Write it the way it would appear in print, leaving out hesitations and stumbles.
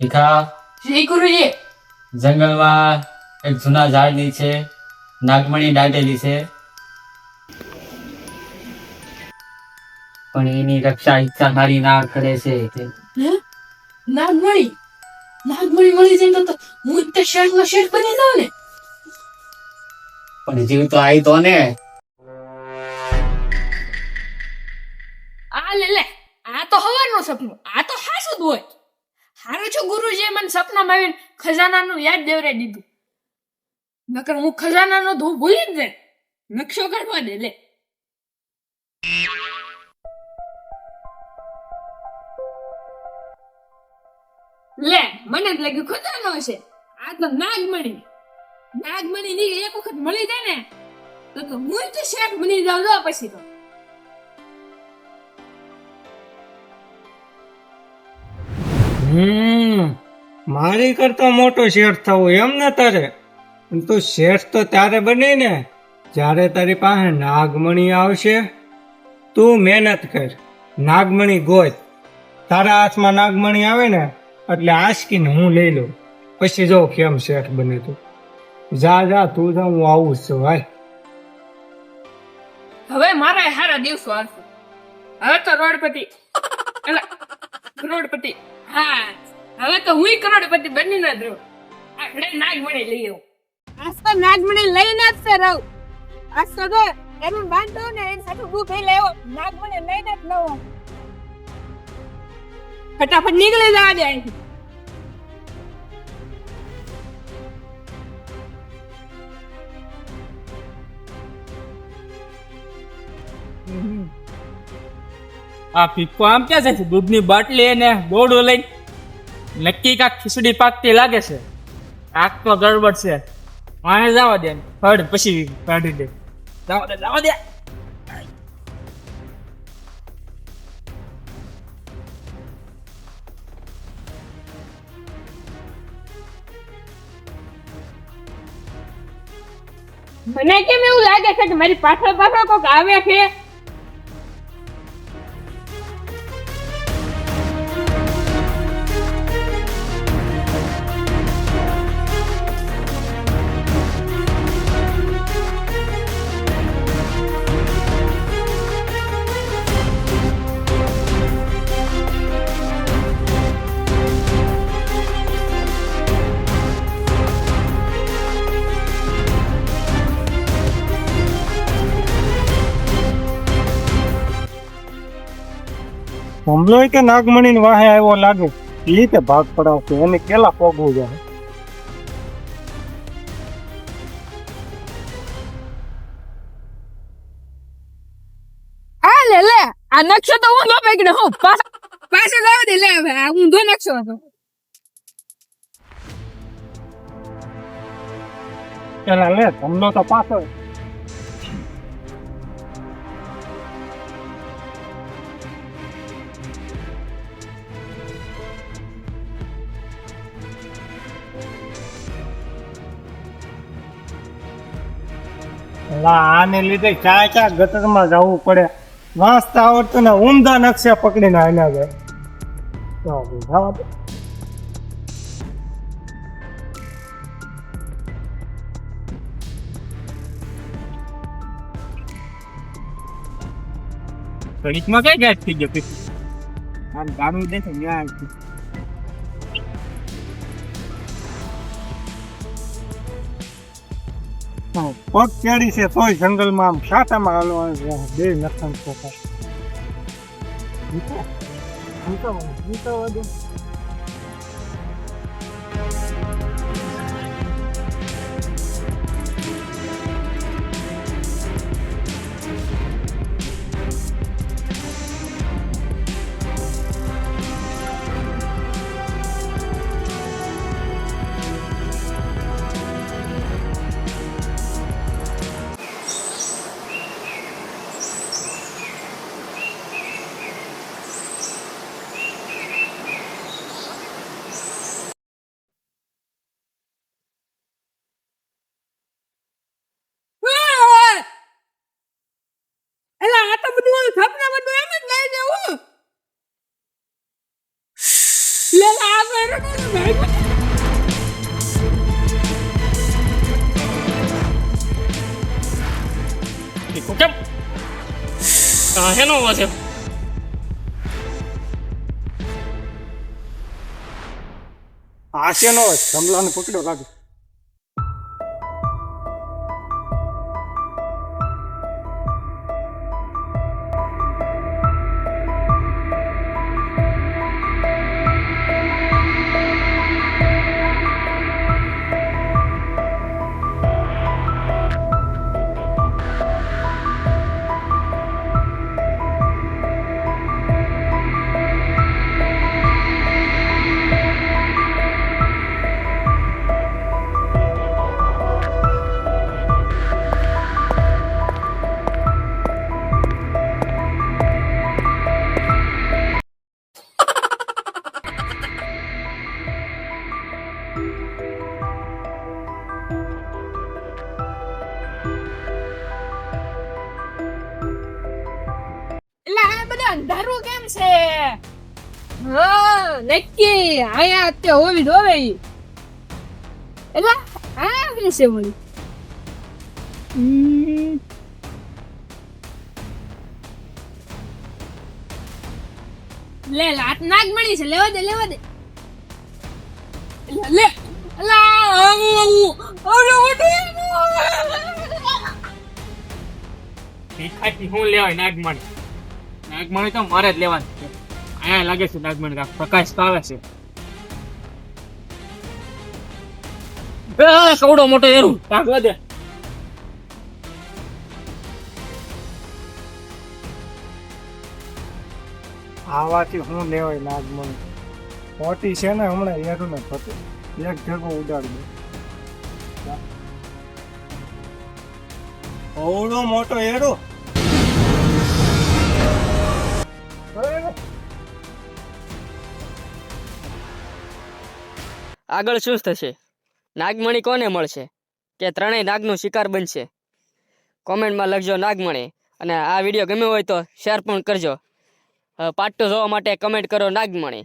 ભીખા શ્રી ગુરુજી. જંગલમાં એક જૂના ઝાડ નીચે નાગમણી દાટેલી છે, પણ એની રક્ષા ઈચ્છા મારી ના કરે છે. હે? નાગમણી નાગમણી મળી જાય તો હું તે શેઠનો શેઠ બની જાઉં ને. પણ જીવ તો આવી તો ને. આ લે લે, આ તો હવારનું સપનું, આ તો હાસું જ હોય. હારું છું ગુરુજીએ મને સપનામાં આવીને ખજાનાનું યાદ દેવરાઈ દીધું. નકર હું ખજાનાનો ધૂ ભૂલી જ જાય. નકશો કાઢવા દે લે. લે મને જ લાગ્યું ખજાનો છે. આ તો નાગમણી. નાગમણી ની એક વખત મળી જાય ને તો હું તો શેઠ બની જાઉં જો પછી તો. મારી કરતા મોટો શેઠ થવું એમ ને તારે? તું શેઠ તો ત્યારે બની ને જ્યારે તારી પાસે નાગમણી આવશે. તું મહેનત કર, નાગમણી ગોત. તારા હાથમાં નાગમણી આવે ને એટલે આંચકીને હું લઈ લઉં, પછી જો કેમ શેઠ બને તું. જા જા તું જા, હું આવું જ છું ભાઈ. હવે મારા હારા દિવસો આવશે. હવે તો કરોડપતિ કરોડપતિ, હા હવે તો હું કરોડપતિ બની ના દઉં. આપણે નાગમણી લઈ આવું. આજ તો નાગમણી લઈને જ છે રહું. આજ તો જો એનું બાંધો ને એની સાથે ઊભું થઈ લેવો. નાગમણી લઈને જ લઉં. ફટાફટ નીકળી જવા દે અહીંથી. આ ફીકો આમ ક્યાં જાય છે? દૂધની બાટલી ને બોડું લઈ નક્કી કાંક ખીચડી પાકતી લાગે છે. આગ તો ગડબડ છે. વાણે જવા દે, ફળ પછી કાઢી દે. જવા દે જવા દે. મને કેમ એવું લાગે છે કે મારી પાછળ પાછળ કોક આવે છે? હમલો કે નાગમણી વાહે આવ્યો લાગે, એ રીતે ભાગ પડાવશે. એને કેલા પોગવું જાય. આ લે લે, આ નકશો તો ઊંધો પકડ્યો. હું પાછો જવા દે. લે હવે આ ઊંધો નકશો હતો. પેલા લે હમલો તો પાછો. આને લીધે ક્યાં ક્યાં ગટરમાં જવું પડે. વાંચતા આવડતું ને ઊંધા નકશા પકડીને આના જાય. જવા દે. ઘડીકમાં કઈ ગાય થઈ ગયો પછી આમ ગાડું દે છે ન્યા. પગ ચડી છે તોય જંગલમાં આમ સાટામાં હાલવાનું છે. બે નખન પોતા કેમ હેનો અવાજ આ શેનો જમલાને પકડ્યો લાગે. એટલે આ બધા અંધારું કેમ છે? હા નક્કી આયા તે હોવી જોવે ઈ. એટલે આ શું છે વળી? લે લાત નાગ મળી છે, લેવા દે લે અલા ભીખાથી હું લેવાય નાગમણી તો મારે જ લેવાની છે. અહીંયા લાગે છે નાગમણી કાંઈક પ્રકાશ તો આવે છે. કવડો મોટો એરું ભાગવા દે. આવાથી હું લેવાય નાગમણી મોટી છે ને હમણાં એરું ને ફતે એક ભેગો ઉડાડી દે. ઓવડો મોટો એરો. આગળ શું થશે? નાગમણી કોને મળશે કે ત્રણેય નાગનો શિકાર બનશે? કોમેન્ટમાં લખજો નાગમણી, અને આ વિડીયો ગમ્યો હોય તો શેર પણ કરજો. પાર્ટ 2 જોવા માટે કમેન્ટ કરો નાગમણી.